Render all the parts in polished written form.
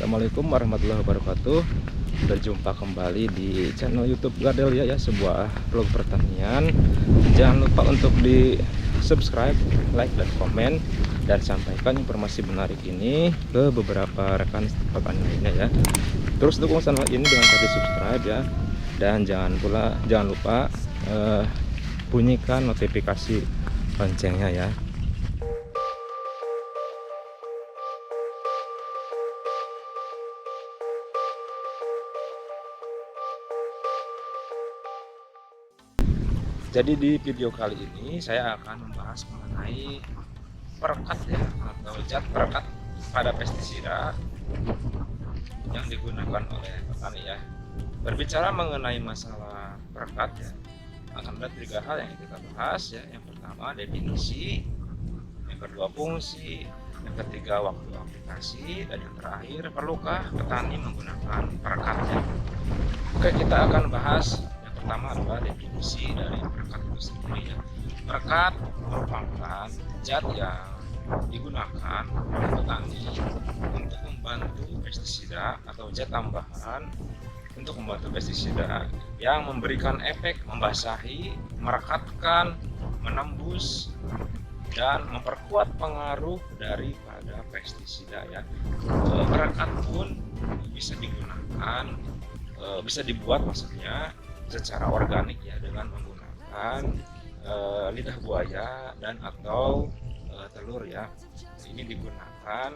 Assalamualaikum warahmatullahi wabarakatuh. Berjumpa kembali di channel YouTube Gadelia ya, sebuah vlog pertanian. Jangan lupa untuk di subscribe, like, dan komen, dan sampaikan informasi menarik ini ke beberapa rekan petani lainnya ya. Terus dukung channel ini dengan cara di subscribe ya, dan jangan lupa bunyikan notifikasi loncengnya ya. Jadi di video kali ini saya akan membahas mengenai perekat ya, atau zat perekat pada pestisida yang digunakan oleh petani ya. Berbicara mengenai masalah perekat ya, akan ada 3 hal yang kita bahas ya. Yang pertama definisi, yang kedua fungsi, yang ketiga waktu aplikasi, dan yang terakhir perlukah petani menggunakan perekat ya. Oke, kita akan bahas. Pertama adalah definisi dari perekat itu sendiri ya. Perekat merupakan zat yang digunakan oleh petani untuk membantu pestisida atau zat tambahan untuk membantu pestisida yang memberikan efek membasahi, merekatkan, menembus, dan memperkuat pengaruh daripada pestisida ya. Perekat pun bisa digunakan, bisa dibuat maksudnya secara organik ya, dengan menggunakan lidah buaya dan atau telur ya. Ini digunakan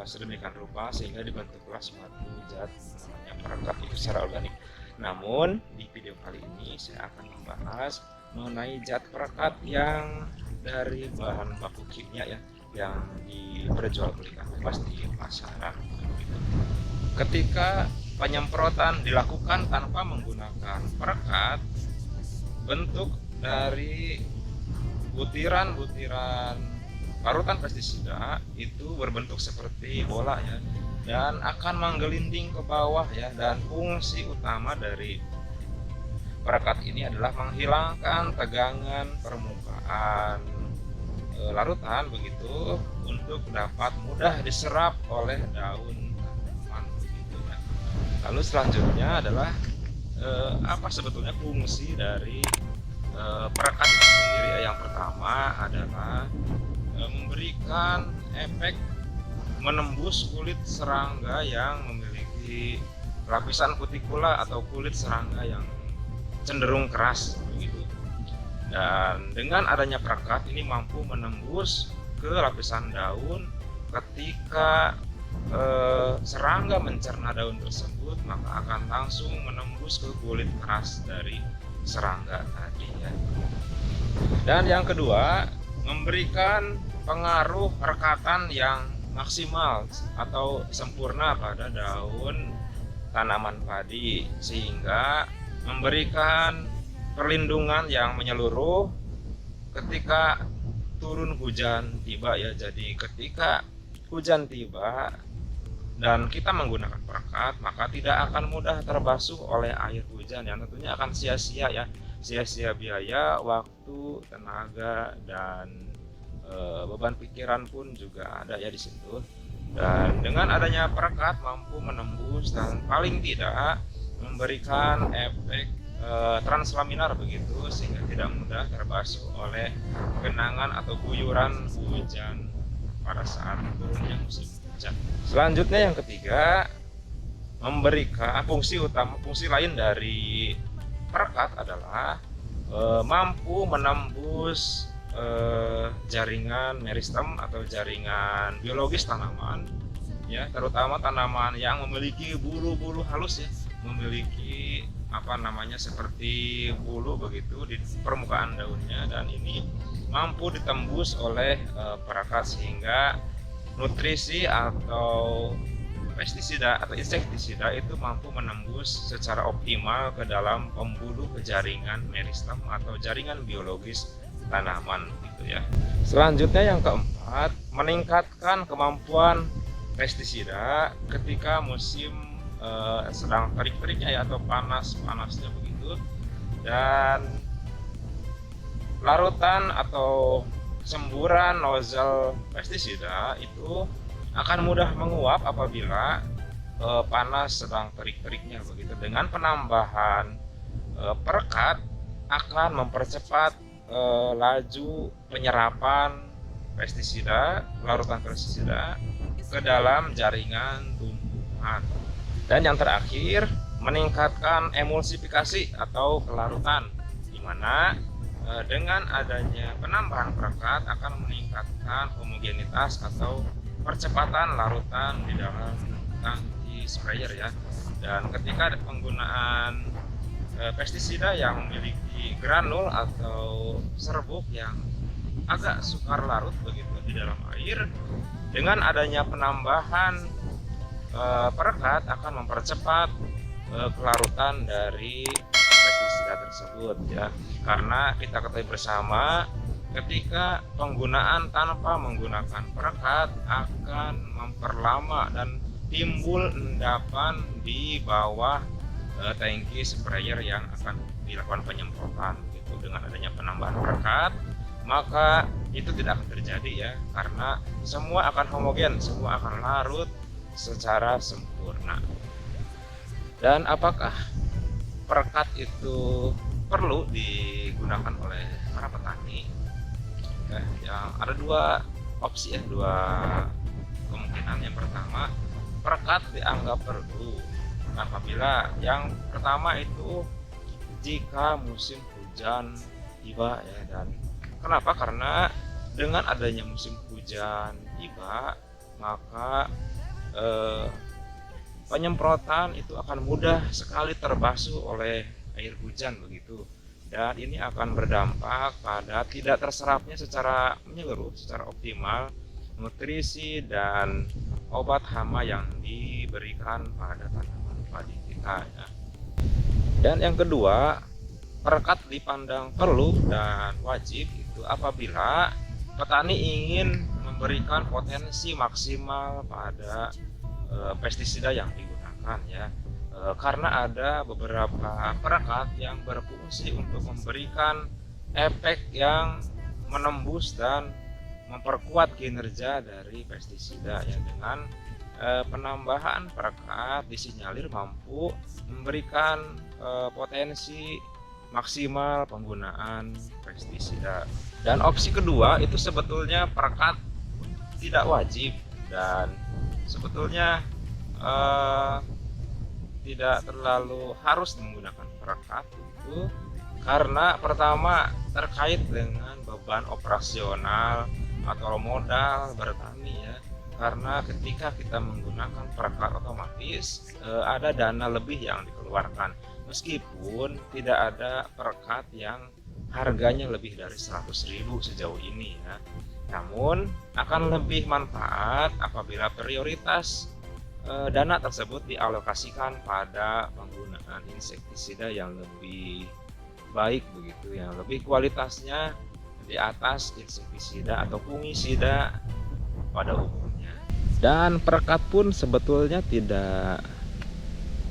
sedemikian rupa sehingga dibentuklah suatu zat namanya perekat itu secara organik. Namun di video kali ini saya akan membahas mengenai zat perekat yang dari bahan baku kimia ya, yang diperjualbelikan bebas di pasaran. Ketika penyemprotan dilakukan tanpa menggunakan perekat, bentuk dari butiran-butiran parutan pestisida itu berbentuk seperti bola ya, dan akan menggelinding ke bawah ya. Dan fungsi utama dari perekat ini adalah menghilangkan tegangan permukaan larutan begitu, untuk dapat mudah diserap oleh daun. Lalu selanjutnya adalah apa sebetulnya fungsi dari perekat itu sendiri. Yang pertama adalah memberikan efek menembus kulit serangga yang memiliki lapisan kutikula atau kulit serangga yang cenderung keras begitu. Dan dengan adanya perekat ini mampu menembus ke lapisan daun. Ketika serangga mencerna daun tersebut, maka akan langsung menembus ke kulit keras dari serangga tadi ya. Dan yang kedua, memberikan pengaruh rekatan yang maksimal atau sempurna pada daun tanaman padi, sehingga memberikan perlindungan yang menyeluruh ketika turun hujan tiba ya. Jadi ketika hujan tiba dan kita menggunakan perekat, maka tidak akan mudah terbasuh oleh air hujan yang tentunya akan sia-sia ya, sia-sia biaya, waktu, tenaga, dan beban pikiran pun juga ada ya di situ. Dan dengan adanya perekat mampu menembus dan paling tidak memberikan efek translaminar begitu, sehingga tidak mudah terbasuh oleh genangan atau guyuran hujan pada saat turunnya musim hujan. Selanjutnya yang ketiga, memberikan fungsi lain dari perekat adalah mampu menembus jaringan meristem atau jaringan biologis tanaman ya, terutama tanaman yang memiliki bulu-bulu halus ya, memiliki seperti bulu begitu di permukaan daunnya, dan ini mampu ditembus oleh perekat sehingga nutrisi atau pestisida atau insektisida itu mampu menembus secara optimal ke dalam pembuluh ke jaringan meristem atau jaringan biologis tanaman gitu ya. Selanjutnya yang keempat, meningkatkan kemampuan pestisida ketika musim sedang terik-teriknya ya, atau panas-panasnya begitu. Dan larutan atau semburan nozzle pestisida itu akan mudah menguap apabila panas sedang terik-teriknya begitu. Dengan penambahan perekat akan mempercepat laju penyerapan pestisida, larutan pestisida ke dalam jaringan tumbuhan. Dan yang terakhir, meningkatkan emulsifikasi atau kelarutan, di mana dengan adanya penambahan perekat akan meningkatkan homogenitas atau percepatan larutan di dalam tangki sprayer ya. Dan ketika ada penggunaan pestisida yang memiliki granul atau serbuk yang agak sukar larut begitu di dalam air, dengan adanya penambahan perekat akan mempercepat kelarutan dari pestisida tersebut ya. Karena kita ketahui bersama, ketika penggunaan tanpa menggunakan perekat akan memperlama dan timbul endapan di bawah tangki sprayer yang akan dilakukan penyemprotan gitu. Dengan adanya penambahan perekat, maka itu tidak akan terjadi ya, karena semua akan homogen, semua akan larut secara sempurna. Dan apakah perekat itu perlu digunakan oleh para petani? Ya, ada dua opsi ya, dua kemungkinan. Yang pertama, perekat dianggap perlu apabila yang pertama itu jika musim hujan tiba ya. Dan kenapa? Karena dengan adanya musim hujan tiba, maka penyemprotan itu akan mudah sekali terbasuh oleh air hujan begitu. Dan ini akan berdampak pada tidak terserapnya secara menyeluruh, secara optimal nutrisi dan obat hama yang diberikan pada tanaman padi kita ya. Dan yang kedua, perekat dipandang perlu dan wajib itu apabila petani ingin memberikan potensi maksimal pada pestisida yang digunakan ya. Karena ada beberapa perekat yang berfungsi untuk memberikan efek yang menembus dan memperkuat kinerja dari pestisida ya. Dengan penambahan perekat disinyalir mampu memberikan potensi maksimal penggunaan pestisida. Dan opsi kedua itu sebetulnya perekat tidak wajib dan sebetulnya tidak terlalu harus menggunakan perekat itu, karena pertama terkait dengan beban operasional atau modal bertani ya. Karena ketika kita menggunakan perekat otomatis ada dana lebih yang dikeluarkan, meskipun tidak ada perekat yang harganya lebih dari 100.000 sejauh ini ya. Namun akan lebih manfaat apabila prioritas dana tersebut dialokasikan pada penggunaan insektisida yang lebih baik begitu, yang lebih kualitasnya di atas insektisida atau fungisida pada umumnya. Dan perekat pun sebetulnya tidak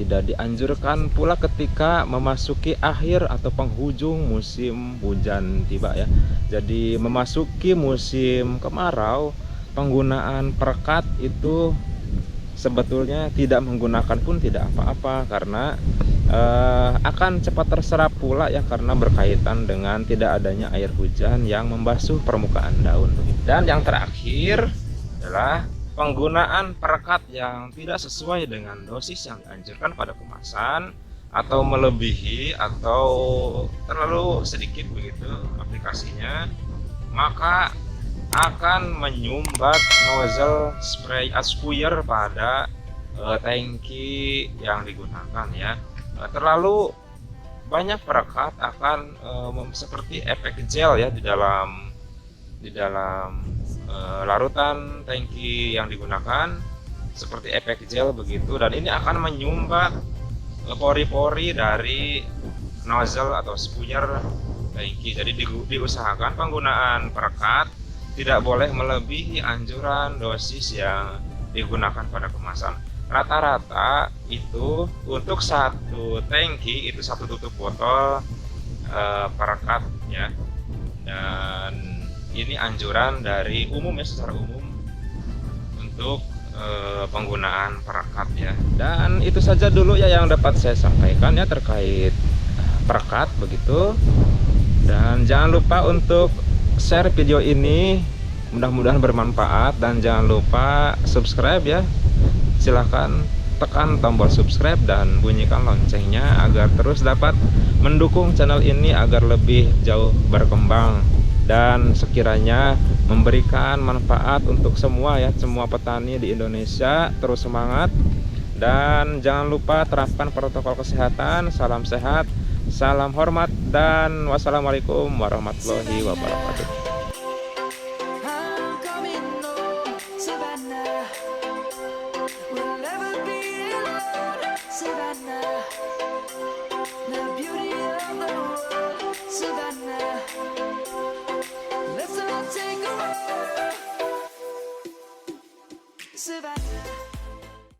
dianjurkan pula ketika memasuki akhir atau penghujung musim hujan tiba ya. Jadi memasuki musim kemarau, penggunaan perekat itu sebetulnya tidak menggunakan pun tidak apa-apa, karena akan cepat terserap pula ya, karena berkaitan dengan tidak adanya air hujan yang membasuh permukaan daun. Dan yang terakhir adalah penggunaan perekat yang tidak sesuai dengan dosis yang dianjurkan pada kemasan, atau melebihi atau terlalu sedikit begitu aplikasinya, maka akan menyumbat nozzle spray spuyer pada tangki yang digunakan ya. Terlalu banyak perekat akan seperti efek gel ya di dalam larutan tangki yang digunakan, seperti efek gel begitu, dan ini akan menyumbat pori-pori dari nozzle atau spuyer tangki. Jadi diusahakan penggunaan perekat tidak boleh melebihi anjuran dosis yang digunakan pada kemasan. Rata-rata itu untuk satu tangki itu satu tutup botol perekat ya. Dan ini anjuran dari umum ya, secara umum untuk penggunaan perekat ya. Dan itu saja dulu ya yang dapat saya sampaikan ya terkait perekat begitu. Dan jangan lupa untuk share video ini, mudah-mudahan bermanfaat, dan jangan lupa subscribe ya. Silahkan tekan tombol subscribe dan bunyikan loncengnya agar terus dapat mendukung channel ini agar lebih jauh berkembang dan sekiranya memberikan manfaat untuk semua ya, semua petani di Indonesia. Terus semangat dan jangan lupa terapkan protokol kesehatan. Salam sehat, salam hormat, dan wassalamualaikum warahmatullahi wabarakatuh. Savannah.